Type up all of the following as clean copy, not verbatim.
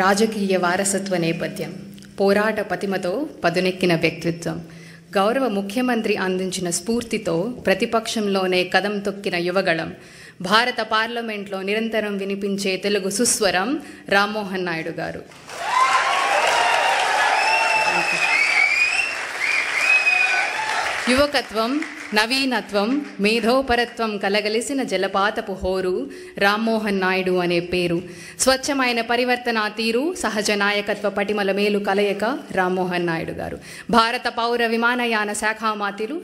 రాజకీయ వారసత్వ నేపథ్యం, పోరాట పటిమతో పదునెక్కిన వ్యక్తిత్వం, గౌరవ ముఖ్యమంత్రి అందించిన స్ఫూర్తితో ప్రతిపక్షంలోనే కదం తొక్కిన యువగళం, భారత పార్లమెంట్లో నిరంతరం వినిపించే తెలుగు సుస్వరం రామ్మోహన్ నాయుడు గారు. యువకత్వం, నవీనత్వం, మేధోపరత్వం కలగలిసిన జలపాతపు హోరు రామ్మోహన్ నాయుడు అనే పేరు. స్వచ్ఛమైన పరివర్తన తీరు, సహజ నాయకత్వ పటిమల మేలు కలయిక రామ్మోహన్ నాయుడు గారు. భారత పౌర విమానయాన శాఖ మంత్రులు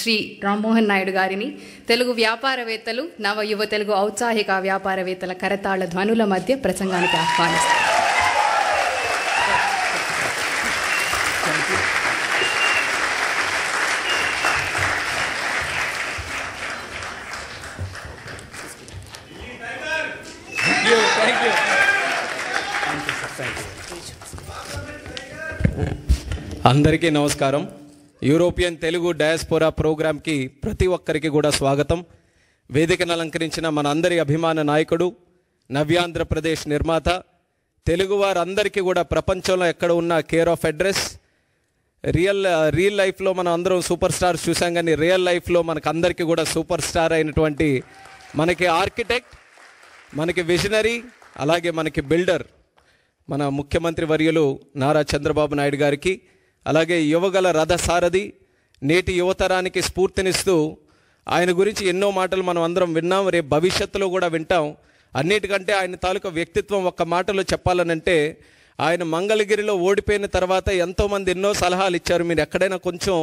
శ్రీ రామ్మోహన్ నాయుడు గారిని తెలుగు వ్యాపారవేత్తలు, నవ యువ తెలుగు ఔత్సాహిక వ్యాపారవేత్తల కరతాళ ధ్వనుల మధ్య ప్రసంగానికి ఆహ్వానిస్తారు. అందరికీ నమస్కారం. యూరోపియన్ తెలుగు డయాస్పోరా ప్రోగ్రాంకి ప్రతి ఒక్కరికి కూడా స్వాగతం. వేదికను అలంకరించిన మన అందరి అభిమాన నాయకుడు, నవ్యాంధ్రప్రదేశ్ నిర్మాత, తెలుగు వారందరికీ కూడా ప్రపంచంలో ఎక్కడ ఉన్న కేర్ ఆఫ్ అడ్రస్. రియల్ లైఫ్లో మనం అందరం సూపర్ స్టార్స్ చూసాం, కానీ రియల్ లైఫ్లో మనకు అందరికీ కూడా సూపర్ స్టార్ అయినటువంటి మనకి ఆర్కిటెక్ట్, మనకి విజనరీ, అలాగే మనకి బిల్డర్ మన ముఖ్యమంత్రి వర్యులు నారా చంద్రబాబు నాయుడు గారికి, అలాగే యువగల రథసారథి, నేటి యువతరానికి స్ఫూర్తినిస్తూ ఆయన గురించి ఎన్నో మాటలు మనం అందరం విన్నాం, రేపు భవిష్యత్తులో కూడా వింటాం. అన్నిటికంటే ఆయన తాలూకా వ్యక్తిత్వం ఒక్క మాటలో చెప్పాలనంటే, ఆయన మంగళగిరిలో ఓడిపోయిన తర్వాత ఎంతోమంది ఎన్నో సలహాలు ఇచ్చారు. మీరు ఎక్కడైనా కొంచెం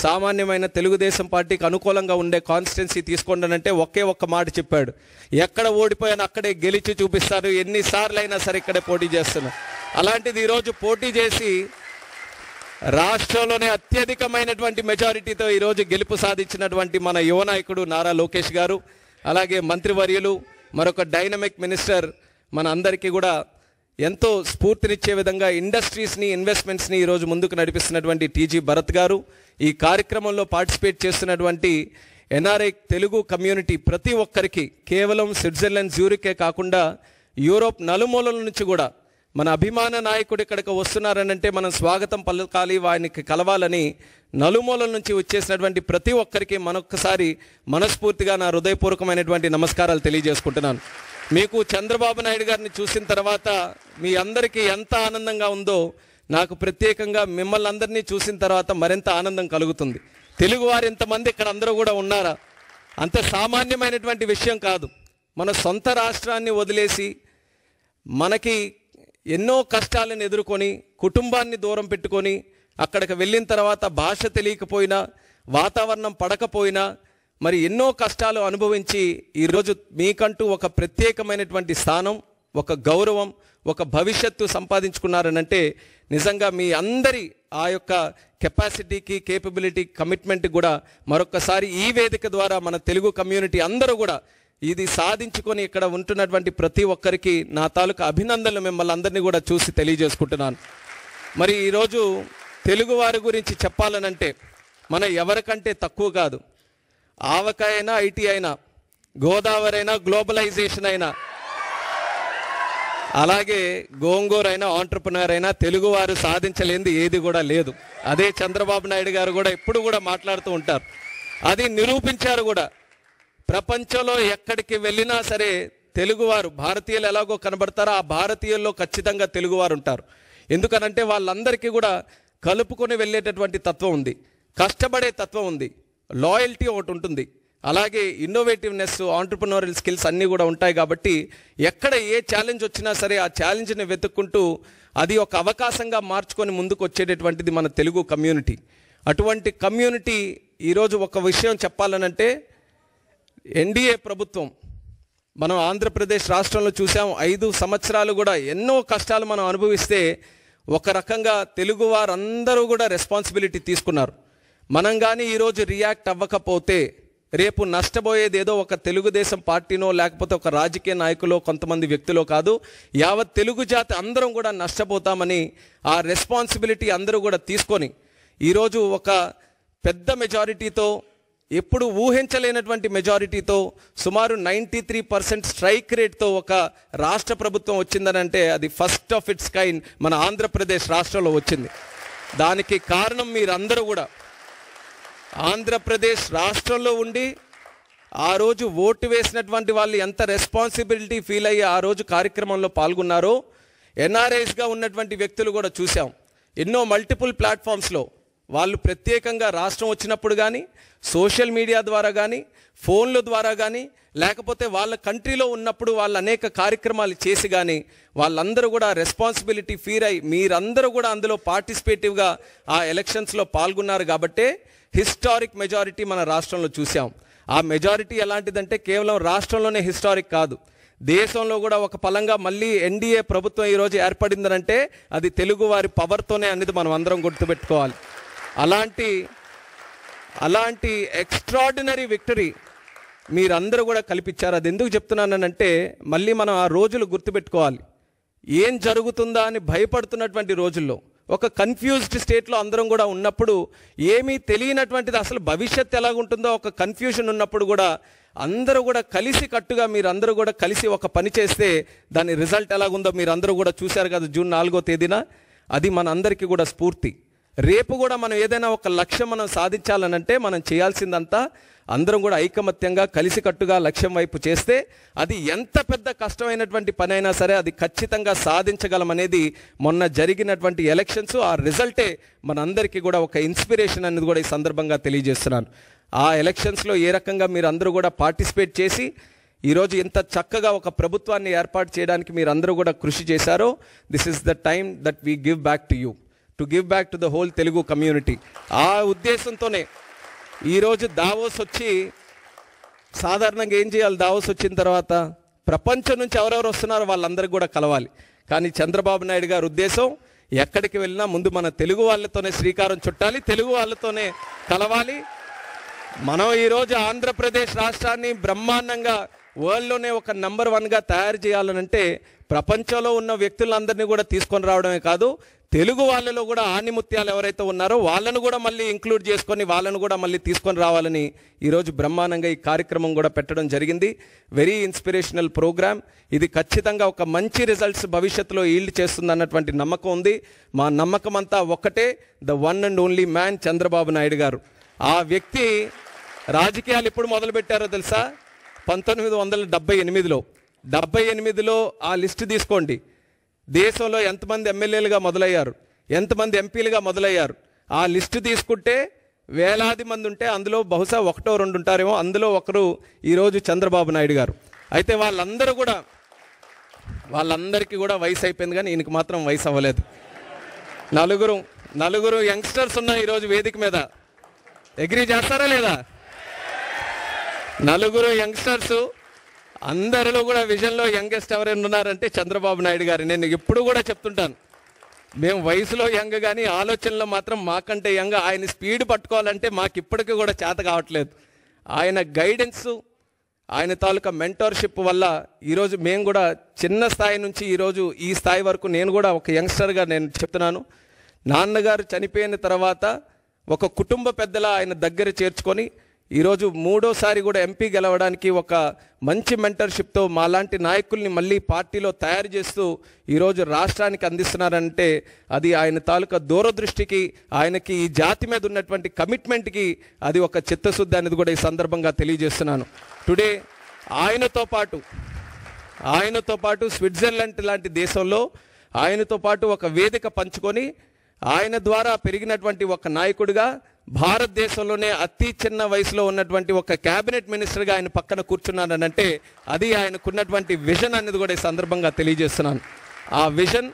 సామాన్యమైన తెలుగుదేశం పార్టీకి అనుకూలంగా ఉండే కాన్స్టిట్యున్సీ తీసుకోండి ఒకే ఒక్క మాట చెప్పాడు, ఎక్కడ ఓడిపోయాను అక్కడే గెలిచి చూపిస్తారు, ఎన్నిసార్లు అయినా సరే ఇక్కడే పోటీ చేస్తున్నారు. అలాంటిది ఈరోజు పోటీ చేసి రాష్ట్రంలోనే అత్యధికమైనటువంటి మెజారిటీతో ఈరోజు గెలుపు సాధించినటువంటి మన యువ నాయకుడు నారా లోకేష్ గారు, అలాగే మంత్రివర్యులు, మరొక డైనమిక్ మినిస్టర్, మన అందరికీ కూడా ఎంతో స్ఫూర్తినిచ్చే విధంగా ఇండస్ట్రీస్ని, ఇన్వెస్ట్మెంట్స్ని ఈరోజు ముందుకు నడిపిస్తున్నటువంటి టీజీ భరత్ గారు, ఈ కార్యక్రమంలో పార్టిసిపేట్ చేస్తున్నటువంటి ఎన్ఆర్ఐ తెలుగు కమ్యూనిటీ ప్రతి ఒక్కరికి, కేవలం స్విట్జర్లాండ్ జ్యూరికే కాకుండా యూరోప్ నలుమూలల నుంచి కూడా మన అభిమాన నాయకుడు ఇక్కడికి వస్తున్నారనంటే మనం స్వాగతం పలకాలి, ఆయనకి కలవాలని నలుమూలల నుంచి వచ్చేసినటువంటి ప్రతి ఒక్కరికి మరొక్కసారి మనస్ఫూర్తిగా నా హృదయపూర్వకమైనటువంటి నమస్కారాలు తెలియజేసుకుంటున్నాను. మీకు చంద్రబాబు నాయుడు గారిని చూసిన తర్వాత మీ అందరికీ ఎంత ఆనందంగా ఉందో, నాకు ప్రత్యేకంగా మిమ్మల్ని అందరినీ చూసిన తర్వాత మరింత ఆనందం కలుగుతుంది. తెలుగువారు ఇంతమంది ఇక్కడ అందరూ కూడా ఉన్నారా, అంత సామాన్యమైనటువంటి విషయం కాదు. మన సొంత రాష్ట్రాన్ని వదిలేసి మనకి ఎన్నో కష్టాలను ఎదుర్కొని, కుటుంబాన్ని దూరం పెట్టుకొని అక్కడికి వెళ్ళిన తర్వాత భాష తెలియకపోయినా, వాతావరణం పడకపోయినా, మరి ఎన్నో కష్టాలు అనుభవించి ఈరోజు మీకంటూ ఒక ప్రత్యేకమైనటువంటి స్థానం, ఒక గౌరవం, ఒక భవిష్యత్తు సంపాదించుకున్నారనంటే నిజంగా మీ అందరి ఆ యొక్క కెపాసిటీకి, కేపబిలిటీ, కమిట్మెంట్ కూడా మరొకసారి ఈ వేదిక ద్వారా మన తెలుగు కమ్యూనిటీ అందరూ కూడా ఇది సాధించుకొని ఇక్కడ ఉంటున్నటువంటి ప్రతి ఒక్కరికి నా తాలూకా అభినందనలు మిమ్మల్ని అందరినీ కూడా చూసి తెలియజేసుకుంటున్నాను. మరి ఈరోజు తెలుగువారి గురించి చెప్పాలనంటే మన ఎవరికంటే తక్కువ కాదు. ఆవకాయ అయినా, ఐటీ అయినా, గోదావరి అయినా, గ్లోబలైజేషన్ అయినా, అలాగే గోంగూర అయినా, ఆంటర్ప్రినర్ అయినా తెలుగువారు సాధించలేనిది ఏది కూడా లేదు. అదే చంద్రబాబు నాయుడు గారు కూడా ఎప్పుడు కూడా మాట్లాడుతూ ఉంటారు. అది నిరూపించారు కూడా. ప్రపంచంలో ఎక్కడికి వెళ్ళినా సరే తెలుగువారు, భారతీయులు ఎలాగో కనబడతారో ఆ భారతీయుల్లో ఖచ్చితంగా తెలుగువారు ఉంటారు. ఎందుకనంటే వాళ్ళందరికీ కూడా కలుపుకొని వెళ్ళేటటువంటి తత్వం ఉంది, కష్టపడే తత్వం ఉంది, లాయల్టీ ఒకటి ఉంటుంది, అలాగే ఇన్నోవేటివ్నెస్, ఆంటర్ప్రినోరియల్ స్కిల్స్ అన్నీ కూడా ఉంటాయి. కాబట్టి ఎక్కడ ఏ ఛాలెంజ్ వచ్చినా సరే ఆ ఛాలెంజ్ని వెతుక్కుంటూ అది ఒక అవకాశంగా మార్చుకొని ముందుకు వచ్చేటటువంటిది మన తెలుగు కమ్యూనిటీ. అటువంటి కమ్యూనిటీ ఈరోజు ఒక విషయం చెప్పాలనంటే, ఎన్డీఏ ప్రభుత్వం మనం ఆంధ్రప్రదేశ్ రాష్ట్రంలో చూసాం. 5 సంవత్సరాలు కూడా ఎన్నో కష్టాలు మనం అనుభవిస్తే ఒక రకంగా తెలుగు వారందరూ కూడా రెస్పాన్సిబిలిటీ తీసుకున్నారు. మనం కానీ ఈరోజు రియాక్ట్ అవ్వకపోతే రేపు నష్టపోయేది ఏదో ఒక తెలుగుదేశం పార్టీనో లేకపోతే ఒక రాజకీయ నాయకులో, కొంతమంది వ్యక్తులో కాదు, యావత్ తెలుగు జాతి అందరం కూడా నష్టపోతామని ఆ రెస్పాన్సిబిలిటీ అందరూ కూడా తీసుకొని ఈరోజు ఒక పెద్ద మెజారిటీతో ఎప్పుడు ఊహించలేనటువంటి మెజారిటీతో సుమారు 93% స్ట్రైక్ రేట్తో ఒక రాష్ట్ర ప్రభుత్వం వచ్చిందనంటే అది ఫస్ట్ ఆఫ్ ఇట్స్ కైండ్ మన ఆంధ్రప్రదేశ్ రాష్ట్రంలో వచ్చింది. దానికి కారణం మీరందరూ కూడా ఆంధ్రప్రదేశ్ రాష్ట్రంలో ఉండి ఆ రోజు ఓటు వేసినటువంటి వాళ్ళు ఎంత రెస్పాన్సిబిలిటీ ఫీల్ అయ్యి ఆ రోజు కార్యక్రమంలో పాల్గొన్నారో ఎన్ఆర్ఐస్గా ఉన్నటువంటి వ్యక్తులు కూడా చూసాం. ఎన్నో మల్టిపుల్ ప్లాట్ఫామ్స్లో వాళ్ళు ప్రత్యేకంగా రాష్ట్రం వచ్చినప్పుడు కానీ సోషల్ మీడియా ద్వారా కానీ ఫోన్ల ద్వారా కానీ లేకపోతే వాళ్ళ కంట్రీలో ఉన్నప్పుడు వాళ్ళు అనేక కార్యక్రమాలు చేసి కానీ వాళ్ళందరూ కూడా రెస్పాన్సిబిలిటీ ఫీల్ అయ్యి మీరందరూ కూడా అందులో పార్టిసిపేటివ్గా ఆ ఎలక్షన్స్లో పాల్గొన్నారు. కాబట్టే హిస్టారిక్ మెజారిటీ మన రాష్ట్రంలో చూసాం. ఆ మెజారిటీ ఎలాంటిదంటే కేవలం రాష్ట్రంలోనే హిస్టారిక్ కాదు, దేశంలో కూడా ఒక పలంగా మళ్ళీ ఎన్డీఏ ప్రభుత్వం ఈరోజు ఏర్పడిందనంటే అది తెలుగు వారి పవర్తోనే అనేది మనం అందరం గుర్తుపెట్టుకోవాలి. అలాంటి ఎక్స్ట్రాడినరీ విక్టరీ మీరందరూ కూడా కల్పించారు. అది ఎందుకు చెప్తున్నానంటే మళ్ళీ మనం ఆ రోజులు గుర్తుపెట్టుకోవాలి. ఏం జరుగుతుందా అని భయపడుతున్నటువంటి రోజుల్లో ఒక కన్ఫ్యూజ్డ్ స్టేట్లో అందరం కూడా ఉన్నప్పుడు, ఏమీ తెలియనటువంటిది అసలు భవిష్యత్తు ఎలాగుంటుందో ఒక కన్ఫ్యూషన్ ఉన్నప్పుడు కూడా అందరూ కూడా కలిసి కట్టుగా మీరందరూ కూడా కలిసి ఒక పని చేస్తే దాని రిజల్ట్ ఎలాగుందో మీరందరూ కూడా చూశారు కదా జూన్ 4వ తేదీన. అది మన అందరికీ కూడా స్ఫూర్తి. రేపు కూడా మనం ఏదైనా ఒక లక్ష్యం మనం సాధించాలనంటే మనం చేయాల్సిందంతా అందరం కూడా ఐకమత్యంగా కలిసికట్టుగా లక్ష్యం వైపు చేస్తే అది ఎంత పెద్ద కష్టమైనటువంటి పని అయినా సరే అది ఖచ్చితంగా సాధించగలమనేది మొన్న జరిగినటువంటి ఎలక్షన్స్ ఆ రిజల్టే మనందరికీ కూడా ఒక ఇన్స్పిరేషన్ అనేది కూడా ఈ సందర్భంగా తెలియజేస్తున్నాను. ఆ ఎలక్షన్స్లో ఏ రకంగా మీరు అందరూ కూడా పార్టిసిపేట్ చేసి ఈరోజు ఇంత చక్కగా ఒక ప్రభుత్వాన్ని ఏర్పాటు చేయడానికి మీరు అందరూ కూడా కృషి చేశారో, this is the time that we give back to you, to give back to the whole Telugu community. ఆ ఉద్దేశంతోనే ఈరోజు దావోస్ వచ్చి సాధారణంగా ఏం చేయాలి, దావోస్ వచ్చిన తర్వాత ప్రపంచం నుంచి ఎవరెవరు వస్తున్నారో వాళ్ళందరికీ కూడా కలవాలి. కానీ చంద్రబాబు నాయుడు గారి ఉద్దేశం ఎక్కడికి వెళ్ళినా ముందు మన తెలుగు వాళ్ళతోనే శ్రీకారం చుట్టాలి, తెలుగు వాళ్ళతోనే కలవాలి. మనం ఈరోజు ఆంధ్రప్రదేశ్ రాష్ట్రాన్ని బ్రహ్మాండంగా వరల్డ్లోనే ఒక నెంబర్ 1గా తయారు చేయాలనంటే ప్రపంచంలో ఉన్న వ్యక్తులందరినీ కూడా తీసుకొని రావడమే కాదు, తెలుగు వాళ్ళలో కూడా ఆణిముత్యాలు ఎవరైతే ఉన్నారో వాళ్ళను కూడా మళ్ళీ ఇంక్లూడ్ చేసుకొని వాళ్ళను కూడా మళ్ళీ తీసుకొని రావాలని ఈరోజు బ్రహ్మాండంగా ఈ కార్యక్రమం కూడా పెట్టడం జరిగింది. Very inspirational programme. ఇది ఖచ్చితంగా ఒక మంచి రిజల్ట్స్ భవిష్యత్తులో ఈల్డ్ చేస్తుంది అన్నటువంటి నమ్మకం ఉంది. మా నమ్మకం అంతా ఒక్కటే, the one and only man Chandrababu Naidu గారు. ఆ వ్యక్తి రాజకీయాలు ఎప్పుడు మొదలుపెట్టారో తెలుసా? 1978లో. 78లో ఆ లిస్టు తీసుకోండి. దేశంలో ఎంతమంది ఎమ్మెల్యేలుగా మొదలయ్యారు, ఎంతమంది ఎంపీలుగా మొదలయ్యారు, ఆ లిస్టు తీసుకుంటే వేలాది మంది ఉంటే అందులో బహుశా 1-2 ఉంటారేమో. అందులో ఒకరు ఈరోజు చంద్రబాబు నాయుడు గారు. అయితే వాళ్ళందరికీ కూడా వయసు అయిపోయింది, కానీ ఈయనకి మాత్రం వయసు అవ్వలేదు. నలుగురు యంగ్స్టర్స్ ఉన్నాయి ఈరోజు వేదిక మీద. అగ్రీ చేస్తారా లేదా? నలుగురు యంగ్స్టర్స్, అందరిలో కూడా విజన్లో యంగెస్ట్ ఎవరైనా ఉన్నారంటే చంద్రబాబు నాయుడు గారు. నేను ఎప్పుడు కూడా చెప్తుంటాను, మేము వయసులో యంగ్ కానీ ఆలోచనలో మాత్రం మాకంటే యంగ్. ఆయన స్పీడ్ పట్టుకోవాలంటే మాకు ఇప్పటికీ కూడా చేత కావట్లేదు. ఆయన గైడెన్సు, ఆయన తాలూకా మెంటర్షిప్ వల్ల ఈరోజు మేము కూడా చిన్న స్థాయి నుంచి ఈరోజు ఈ స్థాయి వరకు నేను కూడా ఒక యంగ్స్టర్గా నేను చెప్తున్నాను. నాన్నగారు చనిపోయిన తర్వాత ఒక కుటుంబ పెద్దల ఆయన దగ్గర చేర్చుకొని ఈరోజు 3వ సారి కూడా ఎంపీ గెలవడానికి ఒక మంచి మెంటర్షిప్తో మాలాంటి నాయకుల్ని మళ్ళీ పార్టీలో తయారు చేస్తూ ఈరోజు రాష్ట్రానికి అందిస్తున్నారంటే అది ఆయన తాలూకా దూరదృష్టికి, ఆయనకి ఈ జాతి మీద ఉన్నటువంటి కమిట్మెంట్కి అది ఒక చిత్తశుద్ధి అనేది కూడా ఈ సందర్భంగా తెలియజేస్తున్నాను. టుడే ఆయనతో పాటు స్విట్జర్లాండ్ లాంటి దేశంలో ఆయనతో పాటు ఒక వేదిక పంచుకొని ఆయన ద్వారా పెరిగినటువంటి ఒక నాయకుడిగా భారతదేశంలోనే అతి చిన్న వయసులో ఉన్నటువంటి ఒక క్యాబినెట్ మినిస్టర్గా ఆయన పక్కన కూర్చున్నానంటే అది ఆయనకున్నటువంటి విజన్ అనేది కూడా ఈ సందర్భంగా తెలియజేస్తున్నాను. ఆ విజన్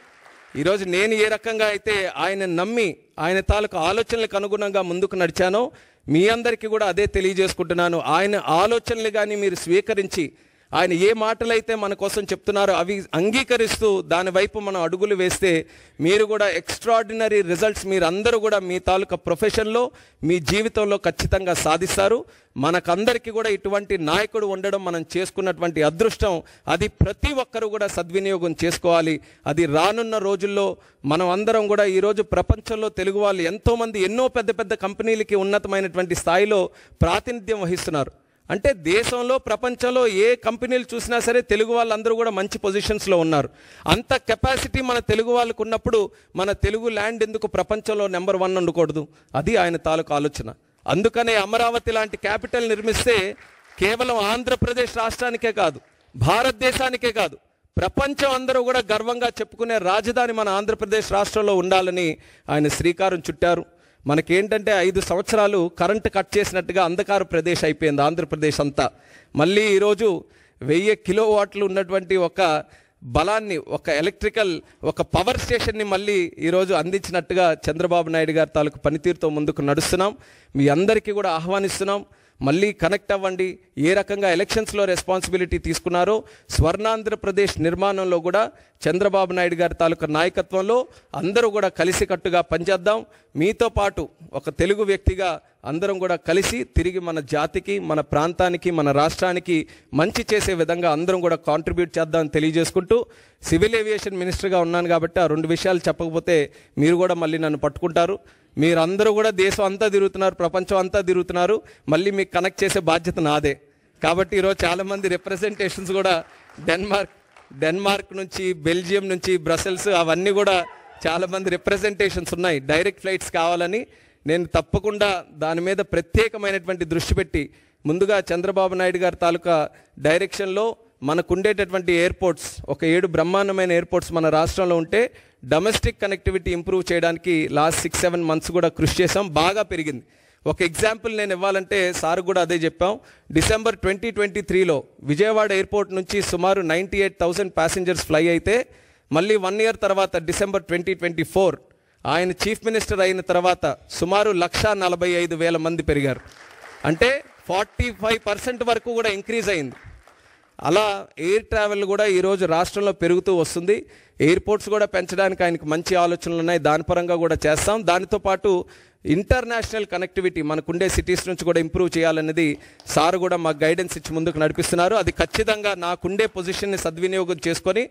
ఈరోజు నేను ఏ రకంగా అయితే ఆయన నమ్మి ఆయన తాలూకు ఆలోచనలకు అనుగుణంగా ముందుకు నడిచానో మీ అందరికీ కూడా అదే తెలియజేసుకుంటున్నాను. ఆయన ఆలోచనలు కానీ మీరు స్వీకరించి ఆయన ఏ మాటలైతే మన కోసం చెప్తున్నారో అవి అంగీకరిస్తూ దాని వైపు మనం అడుగులు వేస్తే మీరు కూడా ఎక్స్ట్రాడినరీ రిజల్ట్స్ మీరు అందరూ కూడా మీ తాలూకా ప్రొఫెషన్లో మీ జీవితంలో ఖచ్చితంగా సాధిస్తారు. మనకందరికీ కూడా ఇటువంటి నాయకుడు ఉండడం మనం చేసుకున్నటువంటి అదృష్టం. అది ప్రతి ఒక్కరు కూడా సద్వినియోగం చేసుకోవాలి. అది రానున్న రోజుల్లో మనం అందరం కూడా ఈరోజు ప్రపంచంలో తెలుగు వాళ్ళు ఎంతోమంది ఎన్నో పెద్ద పెద్ద కంపెనీలకి ఉన్నతమైనటువంటి స్థాయిలో ప్రాతినిధ్యం వహిస్తున్నారు. అంటే దేశంలో ప్రపంచంలో ఏ కంపెనీలు చూసినా సరే తెలుగు వాళ్ళందరూ కూడా మంచి పొజిషన్స్లో ఉన్నారు. అంత కెపాసిటీ మన తెలుగు వాళ్ళకు ఉన్నప్పుడు మన తెలుగు ల్యాండ్ ఎందుకు ప్రపంచంలో నెంబర్ 1 ఉండకూడదు? అది ఆయన తాలూకు ఆలోచన. అందుకనే అమరావతి లాంటి క్యాపిటల్ నిర్మిస్తే కేవలం ఆంధ్రప్రదేశ్ రాష్ట్రానికే కాదు, భారతదేశానికే కాదు, ప్రపంచం అందరూ కూడా గర్వంగా చెప్పుకునే రాజధాని మన ఆంధ్రప్రదేశ్ రాష్ట్రంలో ఉండాలని ఆయన శ్రీకారం చుట్టారు. మనకేంటంటే 5 సంవత్సరాలు కరెంటు కట్ చేసినట్టుగా అంధకార ప్రదేశ్ అయిపోయింది ఆంధ్రప్రదేశ్ అంతా. మళ్ళీ ఈరోజు 1000 కిలోవాట్లు ఉన్నటువంటి ఒక బలాన్ని, ఒక ఎలక్ట్రికల్, ఒక పవర్ స్టేషన్ని మళ్ళీ ఈరోజు అందించినట్టుగా చంద్రబాబు నాయుడు గారి తాలూకు పనితీరుతో ముందుకు నడుస్తున్నాం. మీ అందరికీ కూడా ఆహ్వానిస్తున్నాం, మళ్ళీ కనెక్ట్ అవ్వండి. ఏ రకంగా ఎలక్షన్స్లో రెస్పాన్సిబిలిటీ తీసుకున్నారో స్వర్ణాంధ్రప్రదేశ్ నిర్మాణంలో కూడా చంద్రబాబు నాయుడు గారి తాలూకా నాయకత్వంలో అందరూ కూడా కలిసికట్టుగా పనిచేద్దాం. మీతో పాటు ఒక తెలుగు వ్యక్తిగా అందరం కూడా కలిసి తిరిగి మన జాతికి, మన ప్రాంతానికి, మన రాష్ట్రానికి మంచి చేసే విధంగా అందరం కూడా కాంట్రిబ్యూట్ చేద్దామని తెలియజేసుకుంటూ, సివిల్ ఏవియేషన్ మినిస్టర్గా ఉన్నాను కాబట్టి ఆ 2 విషయాలు చెప్పకపోతే మీరు కూడా మళ్ళీ నన్ను పట్టుకుంటారు. మీరందరూ కూడా దేశం అంతా తిరుగుతున్నారు, ప్రపంచం అంతా తిరుగుతున్నారు, మళ్ళీ మీకు కనెక్ట్ చేసే బాధ్యత నాదే. కాబట్టి ఈరోజు చాలామంది రిప్రజెంటేషన్స్ కూడా డెన్మార్క్ నుంచి, బెల్జియం నుంచి, బ్రసెల్స్ అవన్నీ కూడా చాలామంది రిప్రజెంటేషన్స్ ఉన్నాయి. డైరెక్ట్ ఫ్లైట్స్ కావాలని నేను తప్పకుండా దాని మీద ప్రత్యేకమైనటువంటి దృష్టి పెట్టి ముందుగా చంద్రబాబు నాయుడు గారి తాలూకా డైరెక్షన్లో మనకుండేటటువంటి ఎయిర్పోర్ట్స్, ఒక 7 బ్రహ్మాండమైన ఎయిర్పోర్ట్స్ మన రాష్ట్రంలో ఉంటే డొమెస్టిక్ కనెక్టివిటీ ఇంప్రూవ్ చేయడానికి లాస్ట్ 6-7 మంత్స్ కూడా కృషి చేసాం. బాగా పెరిగింది. ఒక ఎగ్జాంపుల్ నేను ఇవ్వాలంటే సార్ కూడా అదే చెప్పాం. డిసెంబర్ 2023లో విజయవాడ ఎయిర్పోర్ట్ నుంచి సుమారు 98,000 ప్యాసింజర్స్ ఫ్లై అయితే మళ్ళీ 1 ఇయర్ తర్వాత డిసెంబర్ 2024 ఆయన చీఫ్ మినిస్టర్ అయిన తర్వాత సుమారు 1,45,000 మంది పెరిగారు. అంటే 45% వరకు కూడా ఇంక్రీజ్ అయింది. అలా ఎయిర్ ట్రావెల్ కూడా ఈరోజు రాష్ట్రంలో పెరుగుతూ వస్తుంది. ఎయిర్పోర్ట్స్ కూడా పెంచడానికి ఆయనకు మంచి ఆలోచనలు ఉన్నాయి, దాని పరంగా కూడా చేస్తాం. దానితో పాటు ఇంటర్నేషనల్ కనెక్టివిటీ మనకుండే సిటీస్ నుంచి కూడా ఇంప్రూవ్ చేయాలనేది సార్ కూడా మాకు గైడెన్స్ ఇచ్చి ముందుకు నడిపిస్తున్నారు. అది ఖచ్చితంగా నాకుండే పొజిషన్ని సద్వినియోగం చేసుకొని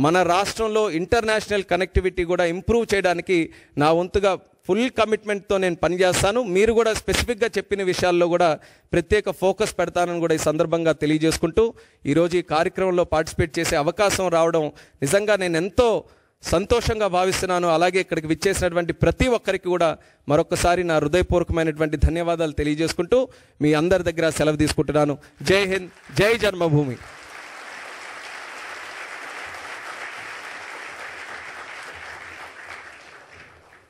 మన రాష్ట్రంలో ఇంటర్నేషనల్ కనెక్టివిటీ కూడా ఇంప్రూవ్ చేయడానికి నా వంతుగా ఫుల్ కమిట్మెంట్తో నేను పనిచేస్తాను. మీరు కూడా స్పెసిఫిక్గా చెప్పిన విషయాల్లో కూడా ప్రత్యేక ఫోకస్ పెడతానని కూడా ఈ సందర్భంగా తెలియజేసుకుంటూ, ఈరోజు ఈ కార్యక్రమంలో పార్టిసిపేట్ చేసే అవకాశం రావడం నిజంగా నేను ఎంతో సంతోషంగా భావిస్తున్నాను. అలాగే ఇక్కడికి విచ్చేసినటువంటి ప్రతి ఒక్కరికి కూడా మరొకసారి నా హృదయపూర్వకమైనటువంటి ధన్యవాదాలు తెలియజేసుకుంటూ మీ అందరి దగ్గర సెలవు తీసుకుంటున్నాను. జై హింద్, జై జన్మభూమి.